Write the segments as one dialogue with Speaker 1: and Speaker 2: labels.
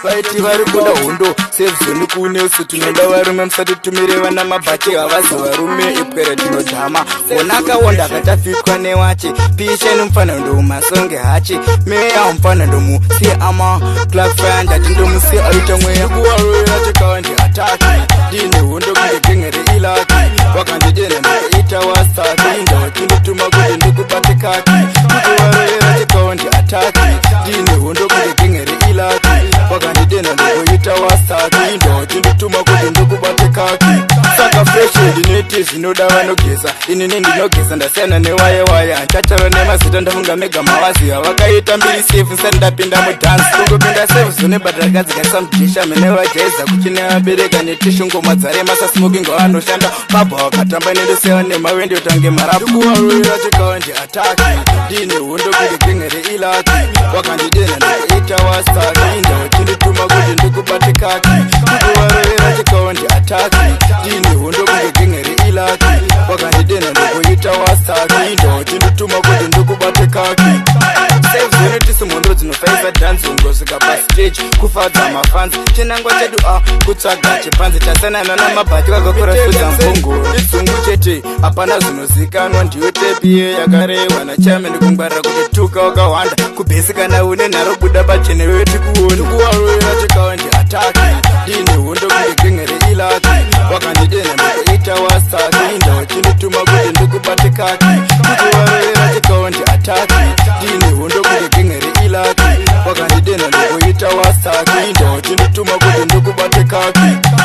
Speaker 1: Vaiti vari kuda hondo sezoni kunesu tinoda varume musati tumire vana mabhati havazi varume ipwere tinodhama ona akaonda akatafikwa newache pisha nemufanando mumasonge hache meya mufanando musi ama clafaya ndati ndomusi aita mweya kuvarovera chekawandi ataki ndine hondo kunge gengere ilaki wakandidena ndikaita wasaki ndawachindituma kuti ndikubatikaki kuvarovera chekawandi ataki ndine hondo kunge gengere ilaki wakandidena ndikoita wasaki ndawachindituma kuti ndikubatikaki saka fresh ndineti zvinoda vanogeza inini ndinogeza ndasiyana newayewaya handitaura nemazita ndafunga mega mavaziva vakaita mbiri sefu sati ndapinda mudhansi kungopinda sefu zone badrakadzikaisa mudhisha mene vajaiza kuchine vabereka netishungoma dzaremasa smoking vanoshanda pabha vakatamba nendoseva nemawende utange marapu kuvarovera chekawandi ataki ndine hondo kunge gengere ilaki wakandidena ndikoita wasaki ndawachindituma kuti ndikubatikaki kuvarovera chekawandi ataki ndine hondo kunge gengere ilaki wakandidena ndikoita wasaki ndawachindituma kuti ndikubatikaki sevzone tisimondo dzinofaisa dhanzi ungosvika pastage kufadza mafanzi chinangwa chedu kutsvaga chipanzi chasanana namabhati vakakura sudza mbongo idzungu chete hapana zvinozikanwa ndiyo tepiye yakarehwa nachamene kungwarira kuti tuka wakawanda kubhesikana une nharo buda pachene veti kuoni kuvarovera chekawandi ataki ndine hondo kunge gengere ilaki wakandidena ndikoita wasaki ndawachindituma kuti ndikubatikaki kuvarovera chekawandi ataki ndine hondo kunge gengere ilaki wakandidena ndikoita wasaki ndawachindituma kuti ndikubatikaki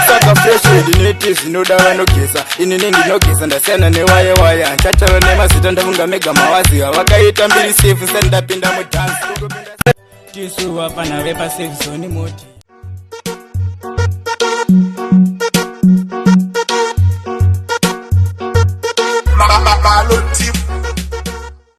Speaker 1: saka fresh ndineti zvinoda vanogeza inini ndinogeza ndasiyana newayewaya handitaura nemazita ndafunga mega mavaziva vakaita mbiri sefu sati ndapinda mudhansi tisu vafana vepasafe zone moti
Speaker 2: Malo